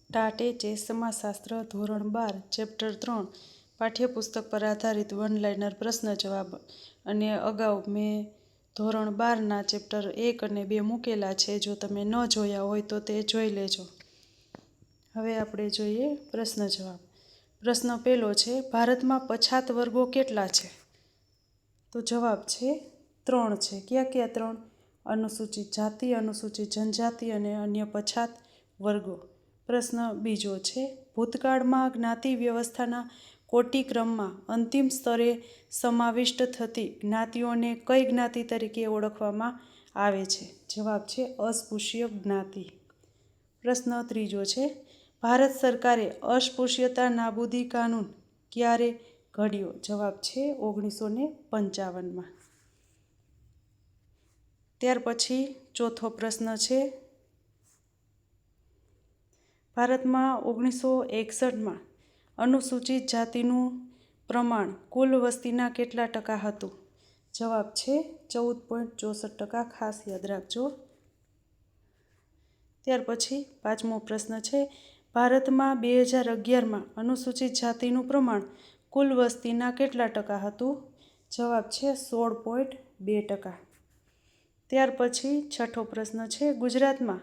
ટાટે ચે સમાજશાસ્ત્ર ધોરણ 12 ચેપ્ટર 3 પાઠ્યપુસ્તક પર આધારિત વન લાઇનર પ્રશ્ન જવાબ. અને અગાઉ મેં ધોરણ 12ના ચેપ્ટર 1 અને 2 મૂકેલા છે. જો તમે ન જોયા હોય તો તે જોઈ લેજો. હવે આપણે જોઈએ પ્રશ્ન જવાબ. પ્રશ્ન પહેલો છે, ભારતમાં પછાત વર્ગો કેટલા છે? તો જવાબ છે 3 છે. કયા કયા 3? અનુસૂચિત જાતિ, અનુસૂચિત જનજાતિ અને અન્ય પછાત વર્ગો. પ્રશ્ન બીજો છે, ભૂતકાળમાં જ્ઞાતિ વ્યવસ્થાના કોટિક્રમમાં અંતિમ સ્તરે સમાવિષ્ટ થતી જ્ઞાતિઓને કઈ જ્ઞાતિ તરીકે ઓળખવામાં આવે છે? જવાબ છે અસ્પૃશ્ય જ્ઞાતિ. પ્રશ્ન ત્રીજો છે, ભારત સરકારે અસ્પૃશ્યતા નાબૂદી કાનૂન ક્યારે ઘડ્યો? જવાબ છે 1955માં. ત્યાર પછી ચોથો પ્રશ્ન છે, ભારતમાં 1961માં અનુસૂચિત જાતિનું પ્રમાણ કુલ વસ્તીના કેટલા ટકા હતું? જવાબ છે 14.64%. ખાસ યાદ રાખજો. ત્યાર પછી પાંચમો પ્રશ્ન છે, ભારતમાં 2011માં અનુસૂચિત જાતિનું પ્રમાણ કુલ વસ્તીના કેટલા ટકા હતું? જવાબ છે 16.2%. ત્યાર પછી છઠ્ઠો પ્રશ્ન છે, ગુજરાતમાં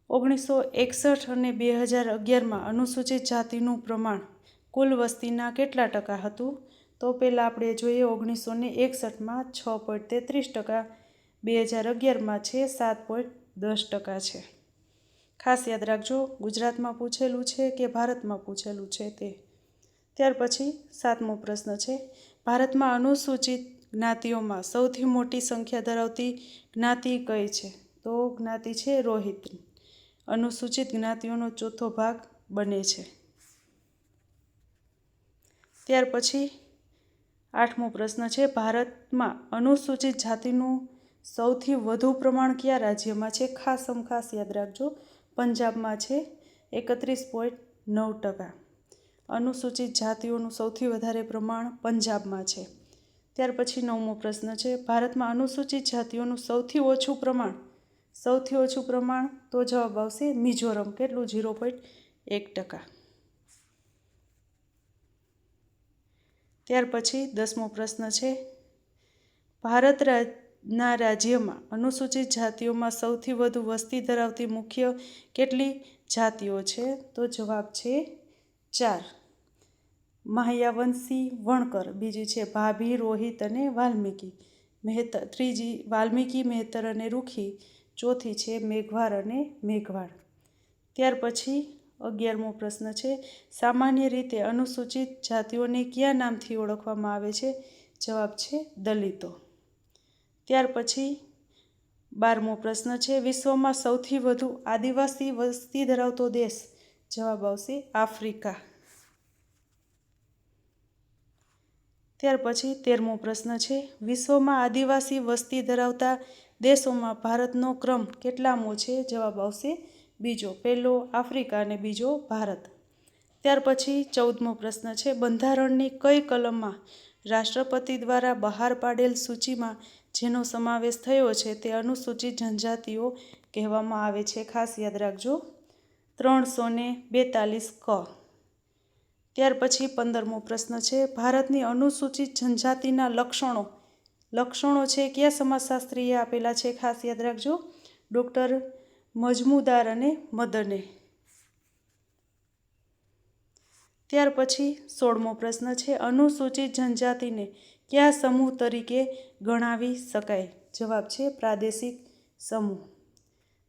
1961 અને 2011માં અનુસૂચિત જાતિનું પ્રમાણ કુલ વસ્તીના કેટલા ટકા હતું? તો પહેલાં આપણે જોઈએ 1961માં 6.33%, 2011માં છે 7.10% છે. ખાસ યાદ રાખજો, ગુજરાતમાં પૂછેલું છે કે ભારતમાં પૂછેલું છે તે. ત્યાર પછી સાતમો પ્રશ્ન છે, ભારતમાં અનુસૂચિત જ્ઞાતિઓમાં સૌથી મોટી સંખ્યા ધરાવતી જ્ઞાતિ કઈ છે? તો જ્ઞાતિ છે રોહિત. અનુસૂચિત જ્ઞાતિઓનો ચોથો ભાગ બને છે. ત્યાર પછી આઠમો પ્રશ્ન છે, ભારતમાં અનુસૂચિત જાતિનું સૌથી વધુ પ્રમાણ કયા રાજ્યમાં છે? ખાસ યાદ રાખજો, પંજાબમાં છે 31.9%. અનુસૂચિત જાતિઓનું સૌથી વધારે પ્રમાણ પંજાબમાં છે. ત્યાર પછી નવમો પ્રશ્ન છે, ભારતમાં અનુસૂચિત જાતિઓનું સૌથી ઓછું પ્રમાણ તો જવાબ આવશે મિઝોરમ. કેટલું? 0.1%. ત્યાર પછી 10મો પ્રશ્ન છે, ભારતના રાજ્યમાં અનુસૂચિત જાતિઓમાં સૌથી વધુ વસ્તી ધરાવતી મુખ્ય કેટલી જાતિઓ છે? તો જવાબ છે 4. મહાયાવંશી, વણકર. બીજી છે ભાભી, રોહિત અને વાલ્મીકી. ત્રીજી વાલ્મીકી, મહેતર અને રૂખી. ચોથી છે મેઘવાર અને મેઘવાળ. ત્યાર પછી 11મો પ્રશ્ન છે, સામાન્ય રીતે અનુસૂચિત જાતિઓને કયા નામથી ઓળખવામાં આવે છે? જવાબ છે દલિતો. ત્યાર પછી 12મો પ્રશ્ન છે, વિશ્વમાં સૌથી વધુ આદિવાસી વસ્તી ધરાવતો દેશ? જવાબ આવશે આફ્રિકા. ત્યાર પછી 13મો પ્રશ્ન છે, વિશ્વમાં આદિવાસી વસ્તી ધરાવતા દેશોમાં ભારતનો ક્રમ કેટલામો છે? જવાબ આવશે બીજો. પહેલો આફ્રિકા અને બીજો ભારત. ત્યાર પછી 14મો પ્રશ્ન છે, બંધારણની કઈ કલમમાં રાષ્ટ્રપતિ દ્વારા બહાર પાડેલ સૂચિમાં જેનો સમાવેશ થયો છે તે અનુસૂચિત જનજાતિઓ કહેવામાં આવે છે? ખાસ યાદ રાખજો, 342 ક. ત્યાર પછી 15મો પ્રશ્ન છે, ભારતની અનુસૂચિત જનજાતિના લક્ષણો છે કયા સમાજશાસ્ત્રીએ આપેલા છે? ખાસ યાદ રાખજો, ડૉક્ટર મજમુદાર અને મદને. ત્યાર પછી 16મો પ્રશ્ન છે, અનુસૂચિત જનજાતિને કયા સમૂહ તરીકે ગણાવી શકાય? જવાબ છે પ્રાદેશિક સમૂહ.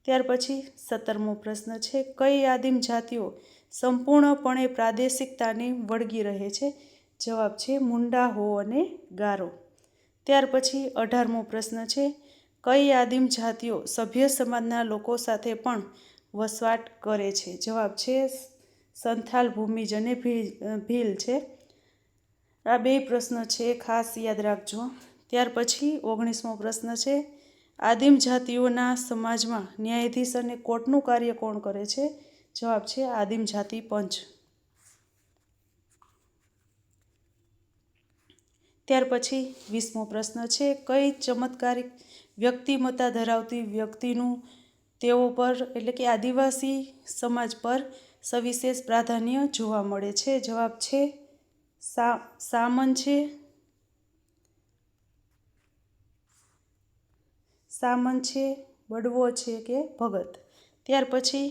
ત્યાર પછી 17મો પ્રશ્ન છે, કઈ આદિમ જાતિઓ સંપૂર્ણપણે પ્રાદેશિકતાને વળગી રહે છે? જવાબ છે મુંડા, હો અને ગારો. ત્યાર પછી 18મો પ્રશ્ન છે, કઈ આદિમ જાતિઓ સભ્ય સમાજના લોકો સાથે પણ વસવાટ કરે છે? જવાબ છે સંથાલ, ભૂમિજ અને ભીલ છે. આ બે પ્રશ્ન છે, ખાસ યાદ રાખજો. ત્યાર પછી 19મો પ્રશ્ન છે, આદિમ જાતિઓના સમાજમાં ન્યાયાધીશ અને કોર્ટનું કાર્ય કોણ કરે છે? જવાબ છે આદિમ જાતિ પંચ. ત્યાર પછી 20મો પ્રશ્ન છે, કઈ ચમત્કારિક વ્યક્તિમત્તા ધરાવતી વ્યક્તિનું તેઓ પર એટલે કે આદિવાસી સમાજ પર સવિશેષ પ્રાધાન્ય જોવા મળે છે? જવાબ છે સામન છે. સામન છે, બળવો છે કે ભગત. ત્યાર પછી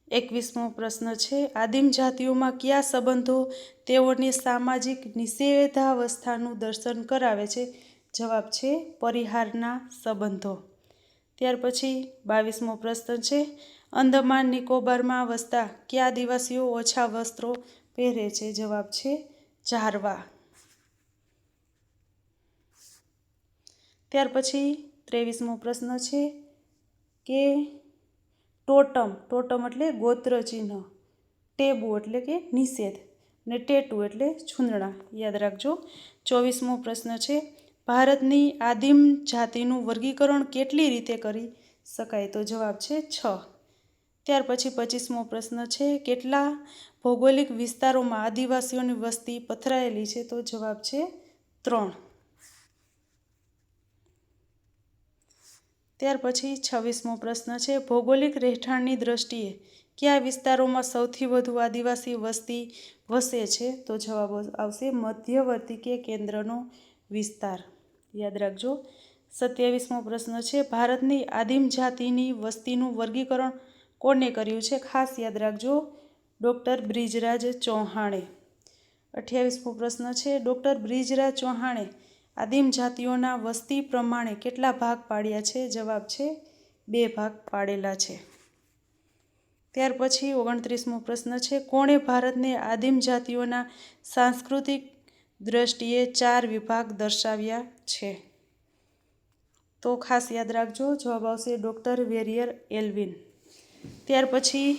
21મો પ્રશ્ન છે, આદિમ જાતિઓમાં કયા સંબંધો તેઓની સામાજિક નિષેધાવસ્થાનું દર્શન કરાવે છે? જવાબ છે પરિહારના સંબંધો. ત્યાર પછી 22મો પ્રશ્ન છે, અંદમાન નિકોબારમાં વસતા કયા આદિવાસીઓ ઓછા વસ્ત્રો પહેરે છે? જવાબ છે ઝારવા. ત્યાર પછી 23મો પ્રશ્ન છે કે ટોટમ એટલે ગોત્ર ચિહ્ન, ટેબુ એટલે કે નિષેધ, અને ટેટુ એટલે છૂંદણા. યાદ રાખજો. 24મો પ્રશ્ન છે, ભારતની આદિમ જાતિનું વર્ગીકરણ કેટલી રીતે કરી શકાય? તો જવાબ છે 6. ત્યાર પછી 25મો પ્રશ્ન છે, કેટલા ભૌગોલિક વિસ્તારોમાં આદિવાસીઓની વસ્તી પથરાયેલી છે? તો જવાબ છે 3. ત્યાર પછી 26મો પ્રશ્ન છે, ભૌગોલિક રહેઠાણની દ્રષ્ટિએ કયા વિસ્તારોમાં સૌથી વધુ આદિવાસી વસ્તી વસે છે? તો જવાબ આવશે મધ્યવર્તી કે કેન્દ્રનો વિસ્તાર. યાદ રાખજો. 27મો પ્રશ્ન છે, ભારતની આદિમ જાતિની વસ્તીનું વર્ગીકરણ કોને કર્યું છે? ખાસ યાદ રાખજો, ડૉક્ટર બ્રિજરાજ ચૌહાણે. 28મો પ્રશ્ન છે, ડૉક્ટર બ્રિજરાજ ચૌહાણે આદિમ જાતિઓના વસ્તી પ્રમાણે કેટલા ભાગ પાડ્યા છે? જવાબ છે 2 ભાગ પાડેલા છે. ત્યાર પછી 29મો પ્રશ્ન છે, કોણે ભારતને આદિમ જાતિઓના સાંસ્કૃતિક દ્રષ્ટિએ 4 વિભાગ દર્શાવ્યા છે? તો ખાસ યાદ રાખજો, જવાબ આવશે ડૉક્ટર વેરિયર એલ્વિન. ત્યાર પછી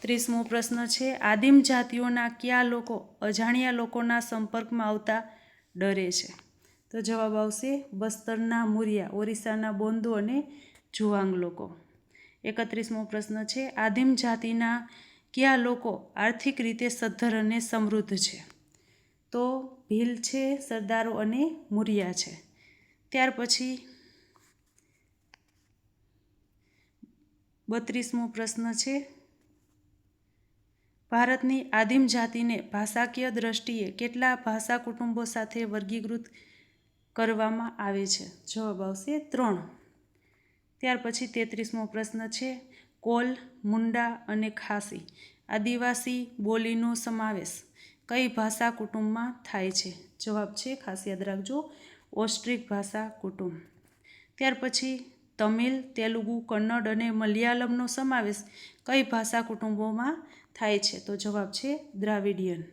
30મો પ્રશ્ન છે, આદિમ જાતિઓના કયા લોકો અજાણ્યા લોકોના સંપર્કમાં આવતા ડરે છે? તો જવાબ આવશે બસ્તરના મુરિયા, ઓરિસ્સાના બોંદો અને જુઆંગ લોકો. 31મો પ્રશ્ન છે, આદિમ જાતિના કયા લોકો આર્થિક રીતે સદ્ધર અને સમૃદ્ધ છે? તો ભીલ છે, સરદારો અને મુરિયા છે. ત્યાર પછી 32મો પ્રશ્ન છે, ભારતની આદિમ જાતિને ભાષાકીય દ્રષ્ટિએ કેટલા ભાષા કુટુંબો સાથે વર્ગીકૃત કરવામાં આવે છે? જવાબ આવશે 3. ત્યાર પછી 33મો પ્રશ્ન છે, કોલ, મુંડા અને ખાસી આદિવાસી બોલીનો સમાવેશ કઈ ભાષા કુટુંબમાં થાય છે? જવાબ છે, ખાસ યાદ રાખજો, ઓસ્ટ્રિક ભાષા કુટુંબ. ત્યાર પછી તમિલ, તેલુગુ, કન્નડ અને મલયાલમનો સમાવેશ કઈ ભાષા કુટુંબોમાં થાય છે? તો જવાબ છે દ્રાવિડિયન.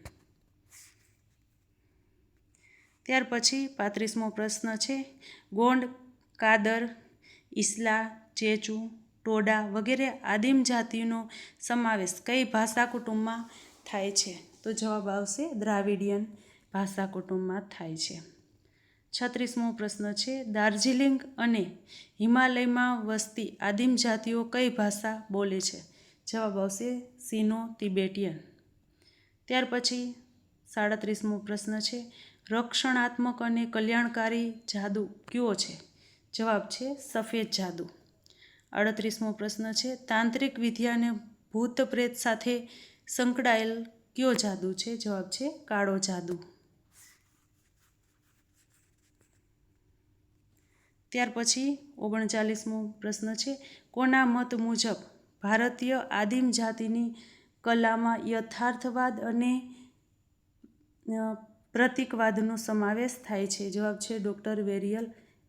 ત્યાર પછી 35મો પ્રશ્ન છે, ગોંડ, કાદર, ઇસ્લા, ચેચુ, ટોડા વગેરે આદિમ જાતિનો સમાવેશ કઈ ભાષા કુટુંબમાં થાય છે? તો જવાબ આવશે દ્રાવિડિયન ભાષા કુટુંબમાં થાય છે. 36મો પ્રશ્ન છે, દાર્જિલિંગ અને હિમાલયમાં વસતી આદિમ જાતિઓ કઈ ભાષા બોલે છે? જવાબ આવશે સિનો તિબેટિયન. ત્યાર પછી 37મો પ્રશ્ન છે, રક્ષણાત્મક અને કલ્યાણકારી જાદુ કયો છે? જવાબ છે સફેદ જાદુ. 38મો પ્રશ્ન છે, તાંત્રિક વિદ્યા અને ભૂત પ્રેત સાથે સંકળાયેલ કયો જાદુ છે? જવાબ છે કાળો જાદુ. ત્યાર પછી 39મો પ્રશ્ન છે, કોના મત મુજબ ભારતીય આદિમ જાતિની કલામાં યથાર્થવાદ અને પ્રતીકવાદનો સમાવેશ થાય છે? જવાબ છે ડૉક્ટર વેરિયલ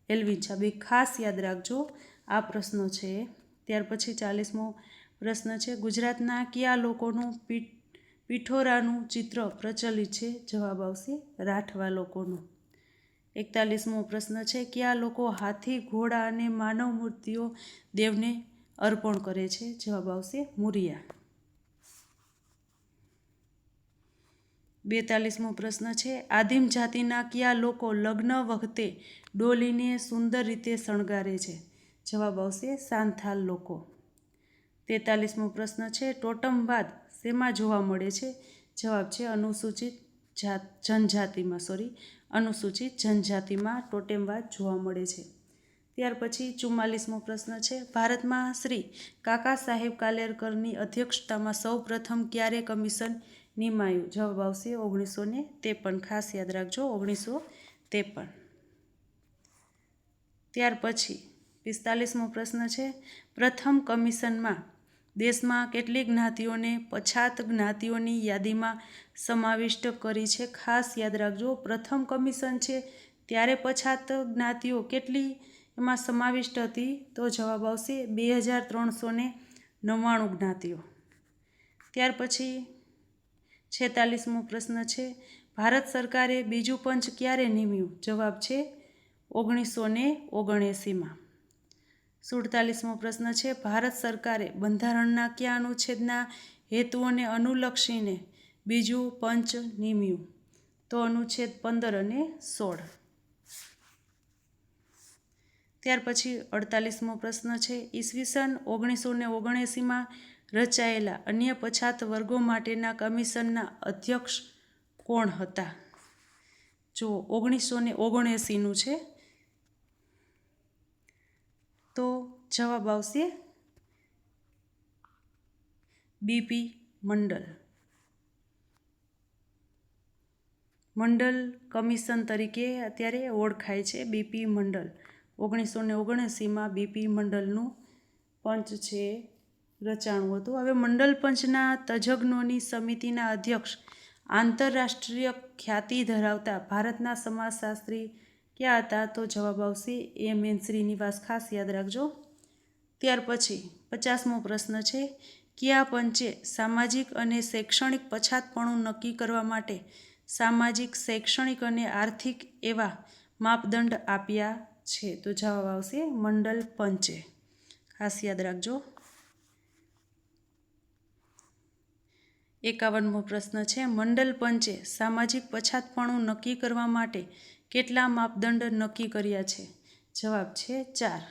એલ્વિન. બે ખાસ યાદ રાખજો, આ પ્રશ્નો છે. ત્યાર પછી 40મો પ્રશ્ન છે, ગુજરાતના કયા લોકોનું પિઠોરાનું ચિત્ર પ્રચલિત છે? જવાબ આવશે રાઠવા લોકોનું. 41મો પ્રશ્ન છે, કયા લોકો હાથી, ઘોડા અને માનવ મૂર્તિઓ દેવને અર્પણ કરે છે? જવાબ આવશે મુરિયા. 42મો પ્રશ્ન છે, આદિમ જાતિના કયા લોકો લગ્ન વખતે ડોલીને સુંદર રીતે શણગારે છે? જવાબ આવશે સાંથાલ લોકો. 43મો પ્રશ્ન છે, ટોટમવાદ શેમાં જોવા મળે છે? જવાબ છે અનુસૂચિત જનજાતિમાં ટોટેમવાદ જોવા મળે છે. ત્યાર પછી 44મો પ્રશ્ન છે, ભારતમાં શ્રી કાકા સાહેબ કાલેલકરની અધ્યક્ષતામાં સૌ પ્રથમ ક્યારે કમિશન નિમાયું? જવાબ આવશે 1953. ખાસ યાદ રાખજો 1953. ત્યાર પછી 45મો પ્રશ્ન છે, પ્રથમ કમિશનમાં દેશમાં કેટલી જ્ઞાતિઓને પછાત જ્ઞાતિઓની યાદીમાં સમાવિષ્ટ કરી છે? ખાસ યાદ રાખજો પ્રથમ કમિશન છે ત્યારે પછાત જ્ઞાતિઓ કેટલી એમાં સમાવિષ્ટ હતી? તો જવાબ આવશે 2399 જ્ઞાતિઓ. ત્યાર પછી 46મો પ્રશ્ન છે, ભારત સરકારે બીજું પંચ ક્યારે નિમ્યું? જવાબ છે 1979માં. 47મો પ્રશ્ન છે, ભારત સરકારે બંધારણના કયા અનુચ્છેદના હેતુઓને અનુલક્ષીને બીજું પંચ નિમ્યું? તો અનુચ્છેદ 15 અને 16. ત્યાર પછી 48મો પ્રશ્ન છે, ઈસવીસન 1979માં રચાયેલા અન્ય પછાત વર્ગો માટેના કમિશનના અધ્યક્ષ કોણ હતા? જો 1979નું છે તો જવાબ આવશે બીપી મંડલ. મંડલ કમિશન તરીકે અત્યારે ઓળખાય છે બીપી મંડલ. 1979માં બીપી મંડલનું પંચ છે રચાણું હતું. હવે મંડલ પંચના તજજ્ઞોની સમિતિના અધ્યક્ષ આંતરરાષ્ટ્રીય ખ્યાતિ ધરાવતા ભારતના સમાજશાસ્ત્રી ક્યાં હતા? તો જવાબ આવશે એમ.એન. શ્રીનિવાસ. ખાસ યાદ રાખજો. ત્યાર પછી 50મો પ્રશ્ન છે, કયા પંચે સામાજિક અને શૈક્ષણિક પછાતપણું નક્કી કરવા માટે સામાજિક, શૈક્ષણિક અને આર્થિક એવા માપદંડ આપ્યા છે? તો જવાબ આવશે મંડલ પંચે. ખાસ યાદ રાખજો. 51મો પ્રશ્ન છે, મંડલ પંચે સામાજિક પછાતપણું નક્કી કરવા માટે કેટલા માપદંડ નક્કી કર્યા છે? જવાબ છે 4.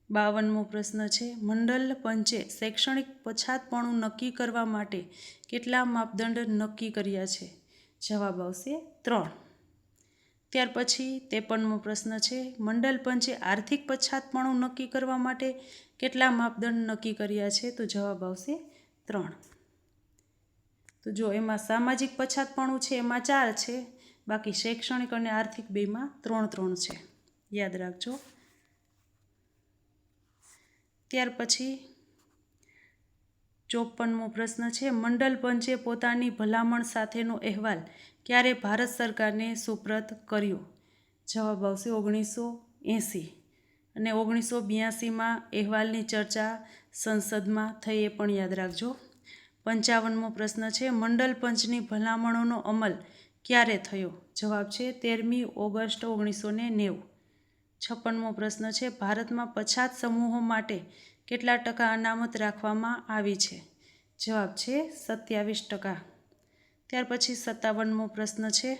52મો પ્રશ્ન છે, મંડલ પંચે શૈક્ષણિક પછાતપણું નક્કી કરવા માટે કેટલા માપદંડ નક્કી કર્યા છે? જવાબ આવશે 3. ત્યાર પછી 53મો પ્રશ્ન છે, મંડલ પંચે આર્થિક પછાતપણું નક્કી કરવા માટે કેટલા માપદંડ નક્કી કર્યા છે? તો જવાબ આવશે 3. તો જો એમાં સામાજિક પછાતપણું છે એમાં 4 છે, બાકી શૈક્ષણિક અને આર્થિક બેમાં 3 છે. યાદ રાખજો. ત્યાર પછી 54મો પ્રશ્ન છે, મંડલ પંચે પોતાની ભલામણ સાથેનો અહેવાલ ક્યારે ભારત સરકારને સુપ્રત કર્યો? જવાબ આવશે 1980. અને 1982માં અહેવાલની ચર્ચા સંસદમાં થઈ, એ પણ યાદ રાખજો. 55મો પ્રશ્ન છે, મંડલ પંચની ભલામણોનો અમલ ક્યારે થયો? જવાબ છે 13મી ઓગસ્ટ 1990. 56મો પ્રશ્ન છે, ભારતમાં પછાત સમૂહો માટે કેટલા ટકા અનામત રાખવામાં આવી છે? જવાબ છે 27%. ત્યાર પછી 57મો પ્રશ્ન છે,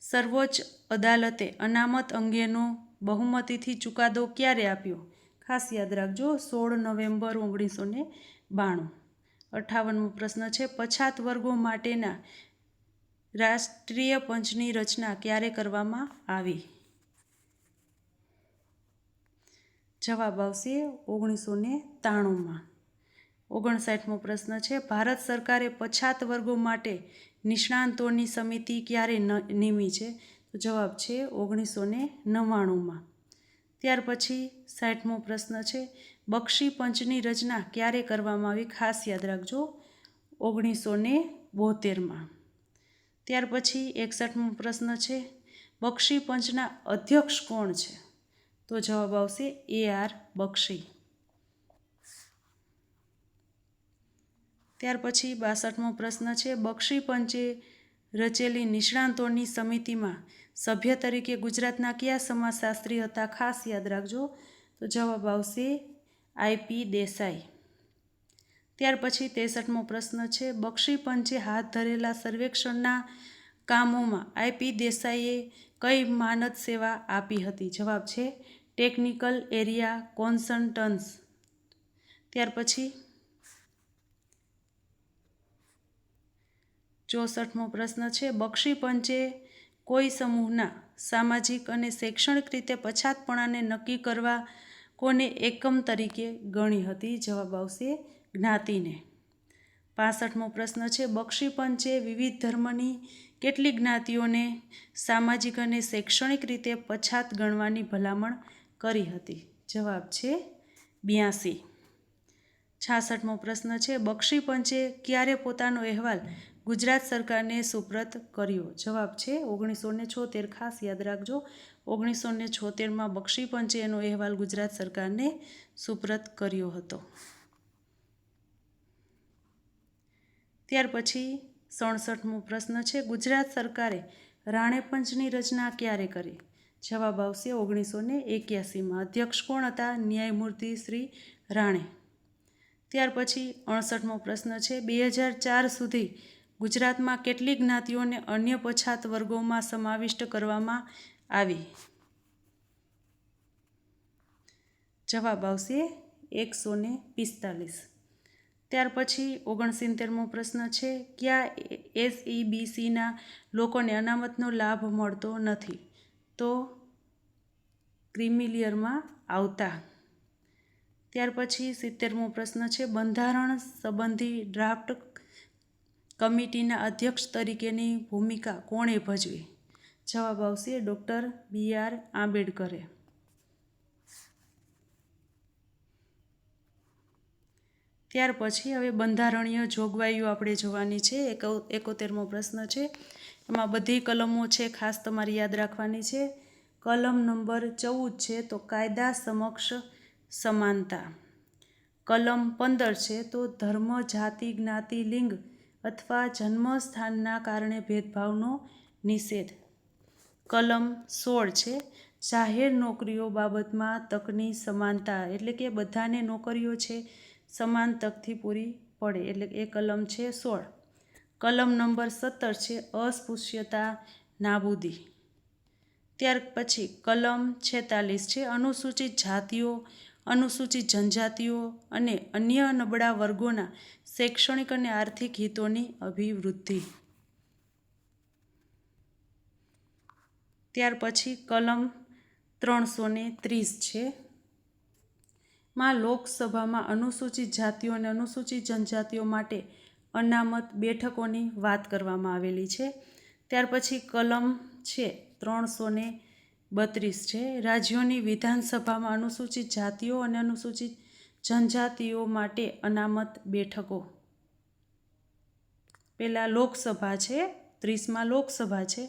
સર્વોચ્ચ અદાલતે અનામત અંગેનો બહુમતીથી ચુકાદો ક્યારે આપ્યો? ખાસ યાદ રાખજો 16 નવેમ્બર 1992. 58મો પ્રશ્ન છે, પછાત વર્ગો માટેના રાષ્ટ્રીય પંચની રચના ક્યારે કરવામાં આવી? જવાબ આવશે 1993માં. 59મો પ્રશ્ન છે, ભારત સરકારે પછાત વર્ગો માટે નિષ્ણાંતોની સમિતિ ક્યારે નિમી છે? તો જવાબ છે 1999માં. ત્યાર પછી 60મો પ્રશ્ન છે, બક્ષી પંચની રચના ક્યારે કરવામાં આવી? ખાસ યાદ રાખજો 1972માં. ત્યાર પછી 61મો પ્રશ્ન છે, બક્ષી પંચના અધ્યક્ષ કોણ છે? તો જવાબ આવશે A.R. બક્ષી. ત્યાર પછી 62મો પ્રશ્ન છે, બક્ષી પંચે રચેલી નિષ્ણાંતોની સમિતિમાં સભ્ય તરીકે ગુજરાતના કયા સમાજશાસ્ત્રી હતા? ખાસ યાદ રાખજો. તો જવાબ આવશે I.P. દેસાઈ. ત્યાર પછી 63મો પ્રશ્ન છે, બક્ષી પંચે હાથ ધરેલા સર્વેક્ષણના કામોમાં I.P. દેસાઈએ કઈ માનદ સેવા આપી હતી? જવાબ છે ટેકનિકલ એરિયા કોન્સલ્ટન્સ. ત્યાર પછી 64મો પ્રશ્ન છે, બક્ષી પંચે કોઈ સમૂહના સામાજિક અને શૈક્ષણિક રીતે પછાતપણાને નક્કી કરવા કોને એકમ તરીકે ગણી હતી? જવાબ આવશે જ્ઞાતિને. 65મો પ્રશ્ન છે, બક્ષીપંચે વિવિધ ધર્મની કેટલી જ્ઞાતિઓને સામાજિક અને શૈક્ષણિક રીતે પછાત ગણવાની ભલામણ કરી હતી? જવાબ છે 82. 66મો પ્રશ્ન છે, બક્ષીપંચે ક્યારે પોતાનો અહેવાલ ગુજરાત સરકારને સુપ્રત કર્યો? જવાબ છે 1976. ખાસ યાદ રાખજો, 1976માં બક્ષીપંચે એનો અહેવાલ ગુજરાત સરકારને સુપ્રત કર્યો હતો. ત્યાર પછી 67મો પ્રશ્ન છે, ગુજરાત સરકારે રાણેપંચની રચના ક્યારે કરી? જવાબ આવશે 1981માં. અધ્યક્ષ કોણ હતા? ન્યાયમૂર્તિ શ્રી રાણે. ત્યાર પછી 68મો પ્રશ્ન છે, 2004 સુધી ગુજરાતમાં કેટલી જ્ઞાતિઓને અન્ય પછાત વર્ગોમાં સમાવિષ્ટ કરવામાં આવી? જવાબ આવશે 145. ત્યાર પછી 69મો પ્રશ્ન છે, કયા SEBCના લોકોને અનામતનો લાભ મળતો નથી? તો ક્રિમિલિયરમાં આવતા. ત્યાર પછી 70મો પ્રશ્ન છે, બંધારણ સંબંધી ડ્રાફ્ટ કમિટીના અધ્યક્ષ તરીકેની ભૂમિકા કોણે ભજવી? જવાબ આવશે ડૉક્ટર BR આંબેડકરે. ત્યાર પછી હવે બંધારણીય જોગવાઈઓ આપણે જોવાની છે. 71મો પ્રશ્ન છે, એમાં બધી કલમો છે ખાસ તમારે યાદ રાખવાની છે. કલમ નંબર 14 છે તો કાયદા સમક્ષ સમાનતા. કલમ 15 છે તો ધર્મ, જાતિ, જ્ઞાતિ, લિંગ અથવા જન્મ સ્થાનના કારણે ભેદભાવનો નિષેધ. કલમ 16 છે જાહેર નોકરીઓ બાબતમાં તકની સમાનતા, એટલે કે બધાને નોકરીઓ છે સમાન તકથી પૂરી પડે, એટલે એ કલમ છે 16. કલમ નંબર 17 છે અસ્પૃશ્યતા નાબૂદી. ત્યાર પછી કલમ 46 છે અનુસૂચિત જાતિઓ, અનુસૂચિત જનજાતિઓ અને અન્ય નબળા વર્ગોના શૈક્ષણિક અને આર્થિક હિતોની અભિવૃદ્ધિ. ત્યાર પછી કલમ 330 છે માં લોકસભામાં અનુસૂચિત જાતિઓ અને અનુસૂચિત જનજાતિઓ માટે અનામત બેઠકોની વાત કરવામાં આવેલી છે. ત્યાર પછી કલમ છે 332 છે રાજ્યોની વિધાનસભામાં અનુસૂચિત જાતિઓ અને અનુસૂચિત જનજાતિઓ માટે અનામત બેઠકો. પહેલાં લોકસભા છે, 30માં લોકસભા છે,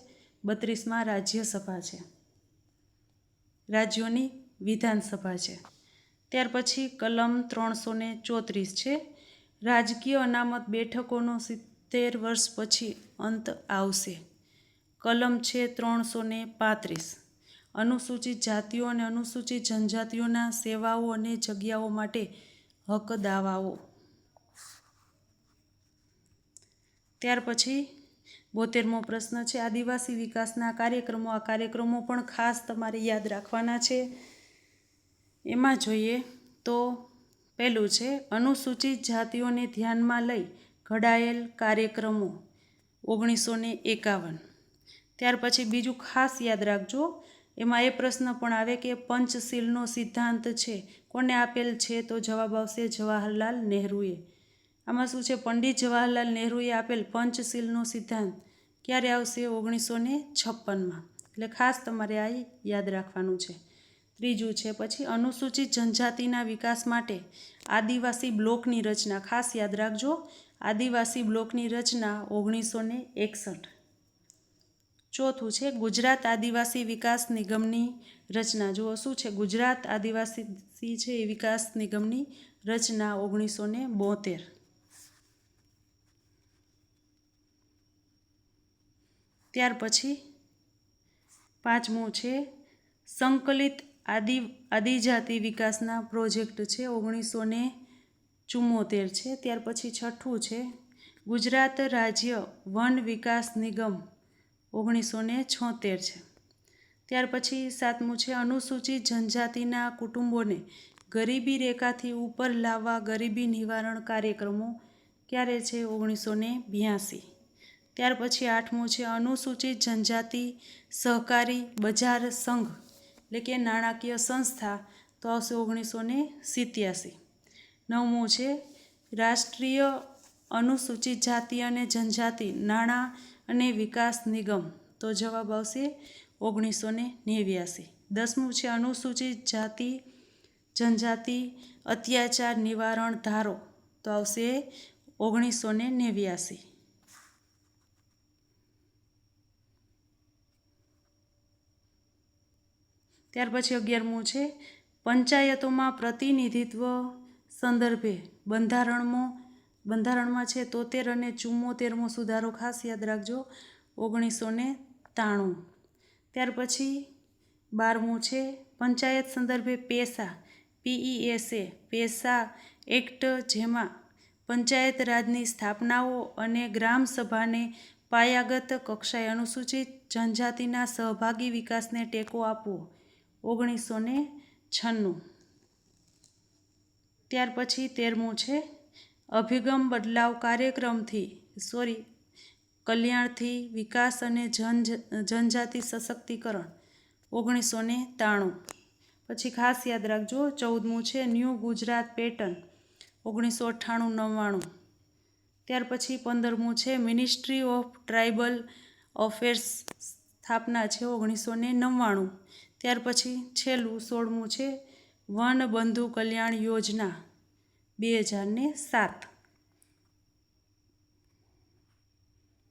32માં રાજ્યસભા છે, રાજ્યોની વિધાનસભા છે. ત્યાર પછી કલમ 334 છે રાજકીય અનામત બેઠકોનો 70 વર્ષ પછી અંત આવશે. કલમ છે 335 અનુસૂચિત જાતિઓ અને અનુસૂચિત જનજાતિઓના સેવાઓ અને જગ્યાઓ માટે હક દાવાઓ. ત્યાર પછી 72મો પ્રશ્ન છે આદિવાસી વિકાસના કાર્યક્રમો. આ કાર્યક્રમો પણ ખાસ તમારે યાદ રાખવાના છે. એમાં જોઈએ તો પહેલું છે અનુસૂચિત જાતિઓને ધ્યાનમાં લઈ ઘડાયેલ કાર્યક્રમો 1951. ત્યાર પછી બીજું ખાસ યાદ રાખજો, એમાં એ પ્રશ્ન પણ આવે કે પંચશીલનો સિદ્ધાંત છે કોને આપેલ છે? તો જવાબ આવશે જવાહરલાલ નહેરુએ. આમાં શું છે, પંડિત જવાહરલાલ નહેરુએ આપેલ પંચશીલનો સિદ્ધાંત ક્યારે આવશે? 1956માં. એટલે ખાસ તમારે આ યાદ રાખવાનું છે. ત્રીજું છે પછી અનુસૂચિત જનજાતિના વિકાસ માટે આદિવાસી બ્લોકની રચના. ખાસ યાદ રાખજો, આદિવાસી બ્લોકની રચના 1961. ચોથું છે ગુજરાત આદિવાસી વિકાસ નિગમની રચના. જુઓ શું છે, ગુજરાત આદિવાસી છે એ વિકાસ નિગમની રચના 1972. ત્યાર પછી પાંચમું છે સંકલિત આદિજાતિ વિકાસના પ્રોજેક્ટ છે 1974 છે. ત્યાર પછી છઠ્ઠું છે ગુજરાત રાજ્ય વન વિકાસ નિગમ 1976 છે. ત્યાર પછી સાતમું છે અનુસૂચિત જનજાતિના કુટુંબોને ગરીબી રેખાથી ઉપર લાવવા ગરીબી નિવારણ કાર્યક્રમો ક્યારે છે? 1982. ત્યાર પછી 8મું છે અનુસૂચિત જનજાતિ સહકારી બજાર સંઘ એટલે કે નાણાકીય સંસ્થા, તો આવશે 1987. 9મું છે રાષ્ટ્રીય અનુસૂચિત જાતિ અને જનજાતિ નાણાં અને વિકાસ નિગમ, તો જવાબ આવશે 1989. 10મું છે અનુસૂચિત જાતિ જનજાતિ અત્યાચાર નિવારણ ધારો, તો આવશે 1989. ત્યાર પછી 11મું છે પંચાયતોમાં પ્રતિનિધિત્વ સંદર્ભે બંધારણમાં છે 73 અને 74મો સુધારો, ખાસ યાદ રાખજો, 1993. ત્યાર પછી 12મું છે પંચાયત સંદર્ભે પેસા પેસા એક્ટ, જેમાં પંચાયત રાજની સ્થાપનાઓ અને ગ્રામ સભાને પાયાગત કક્ષાએ અનુસૂચિત જનજાતિના સહભાગી વિકાસને ટેકો આપવો, 1996. ત્યાર પછી 13મું છે અભિગમ બદલાવ કલ્યાણથી વિકાસ અને જનજાતિ સશક્તિકરણ, 1993. પછી ખાસ યાદ રાખજો 14મું છે ન્યૂ ગુજરાત પેટર્ન, 1998-99. ત્યાર પછી 15મું છે મિનિસ્ટ્રી ઓફ ટ્રાઇબલ અફેર્સ સ્થાપના છે 1999. ત્યાર પછી છેલ્લું 16મું છે વન બંધુ કલ્યાણ યોજના 2007.